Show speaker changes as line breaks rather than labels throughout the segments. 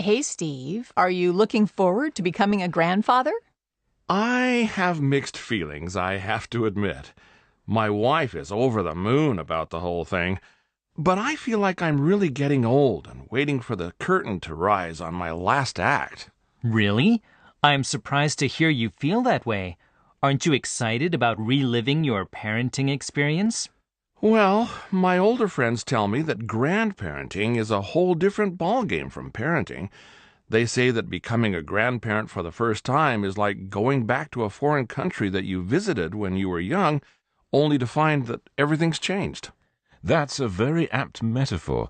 Hey, Steve, are you looking forward to becoming a grandfather?
I have mixed feelings, I have to admit. My wife is over the moon about the whole thing, but I feel like I'm really getting old and waiting for the curtain to rise on my last act.
Really? I'm surprised to hear you feel that way. Aren't you excited about reliving your parenting experience?
Well, my older friends tell me that grandparenting is a whole different ballgame from parenting. They say that becoming a grandparent for the first time is like going back to a foreign country that you visited when you were young, only to find that everything's changed.
That's a very apt metaphor.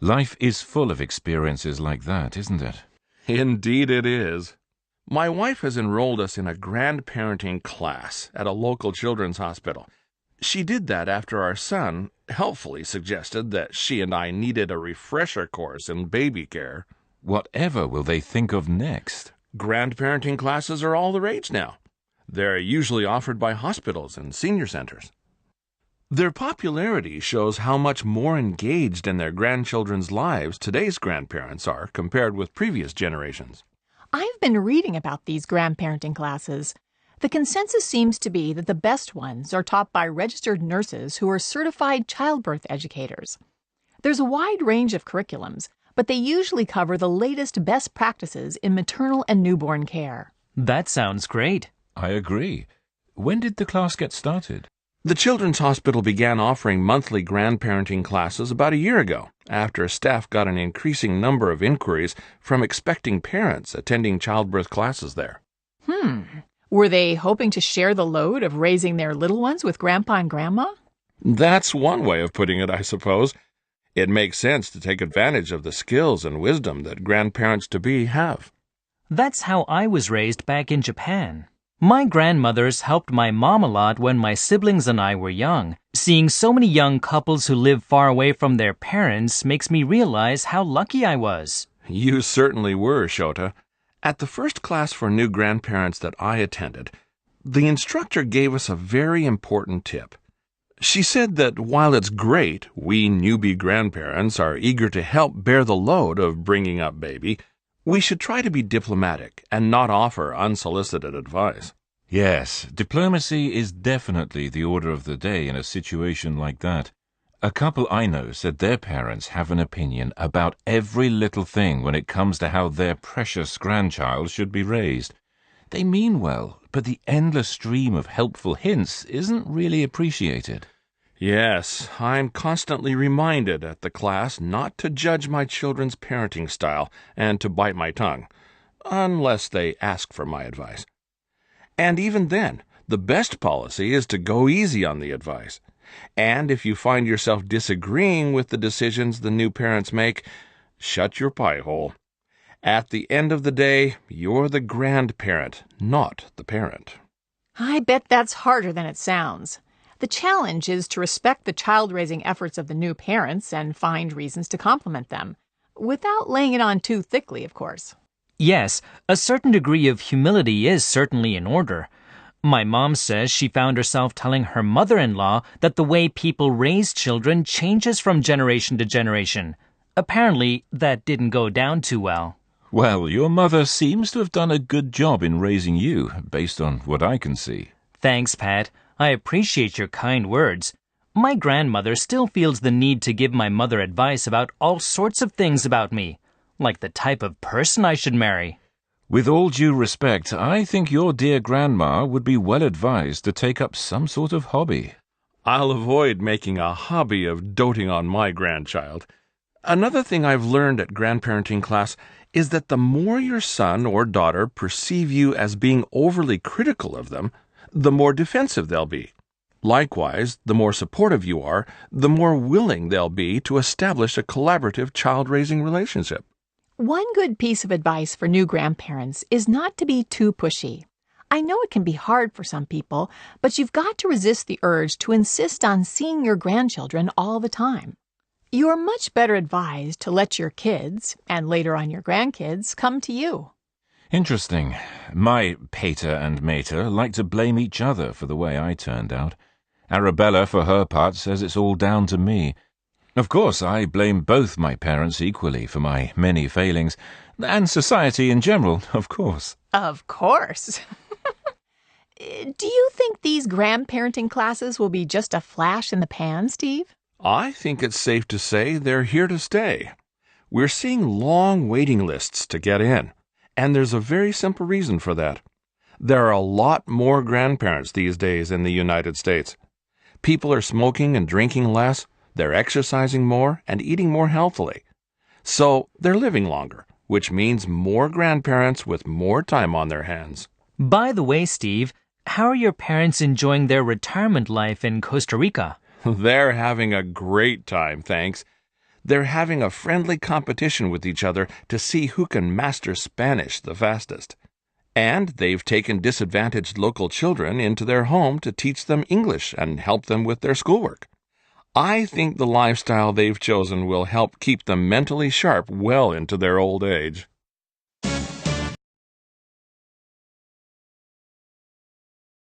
Life is full of experiences like that, isn't it?
Indeed it is. My wife has enrolled us in a grandparenting class at a local children's hospital. She did that after our son helpfully suggested that she and I needed a refresher course in baby care.
Whatever will they think of next?
Grandparenting classes are all the rage now. They're usually offered by hospitals and senior centers. Their popularity shows how much more engaged in their grandchildren's lives today's grandparents are compared with previous generations.
I've been reading about these grandparenting classes. The consensus seems to be that the best ones are taught by registered nurses who are certified childbirth educators. There's a wide range of curriculums, but they usually cover the latest best practices in maternal and newborn care.
That sounds great.
I agree. When did the class get started?
The Children's Hospital began offering monthly grandparenting classes about a year ago, after staff got an increasing number of inquiries from expecting parents attending childbirth classes there.
Were they hoping to share the load of raising their little ones with Grandpa and Grandma?
That's one way of putting it, I suppose. It makes sense to take advantage of the skills and wisdom that grandparents-to-be have.
That's how I was raised back in Japan. My grandmothers helped my mom a lot when my siblings and I were young. Seeing so many young couples who live far away from their parents makes me realize how lucky I was.
You certainly were, Shota. At the first class for new grandparents that I attended, the instructor gave us a very important tip. She said that while it's great we newbie grandparents are eager to help bear the load of bringing up baby, we should try to be diplomatic and not offer unsolicited advice.
Yes, diplomacy is definitely the order of the day in a situation like that. A couple I know said their parents have an opinion about every little thing when it comes to how their precious grandchild should be raised. They mean well, but the endless stream of helpful hints isn't really appreciated.
Yes, I'm constantly reminded at the class not to judge my children's parenting style and to bite my tongue, unless they ask for my advice. And even then, the best policy is to go easy on the advice. And if you find yourself disagreeing with the decisions the new parents make, shut your pie hole. At the end of the day, you're the grandparent, not the parent.
I bet that's harder than it sounds. The challenge is to respect the child-raising efforts of the new parents and find reasons to compliment them, without laying it on too thickly, of course.
Yes, a certain degree of humility is certainly in order. My mom says she found herself telling her mother-in-law that the way people raise children changes from generation to generation. Apparently, that didn't go down too well.
Well, your mother seems to have done a good job in raising you, based on what I can see.
Thanks, Pat. I appreciate your kind words. My grandmother still feels the need to give my mother advice about all sorts of things about me, like the type of person I should marry.
With all due respect, I think your dear grandma would be well advised to take up some sort of hobby.
I'll avoid making a hobby of doting on my grandchild. Another thing I've learned at grandparenting class is that the more your son or daughter perceive you as being overly critical of them, the more defensive they'll be. Likewise, the more supportive you are, the more willing they'll be to establish a collaborative child-raising relationship.
One good piece of advice for new grandparents is not to be too pushy. I know it can be hard for some people, but you've got to resist the urge to insist on seeing your grandchildren all the time. You're much better advised to let your kids, and later on your grandkids, come to you.
Interesting. My pater and mater like to blame each other for the way I turned out. Arabella, for her part, says it's all down to me. Of course, I blame both my parents equally for my many failings, And society in general, of course.
Of course. Do you think these grandparenting classes will be just a flash in the pan, Steve?
I think it's safe to say they're here to stay. We're seeing long waiting lists to get in, and there's a very simple reason for that. There are a lot more grandparents these days in the United States. People are smoking and drinking less, they're exercising more and eating more healthily. So they're living longer, which means more grandparents with more time on their hands.
By the way, Steve, how are your parents enjoying their retirement life in Costa Rica?
They're having a great time, thanks. They're having a friendly competition with each other to see who can master Spanish the fastest. And they've taken disadvantaged local children into their home to teach them English and help them with their schoolwork. I think the lifestyle they've chosen will help keep them mentally sharp well into their old age.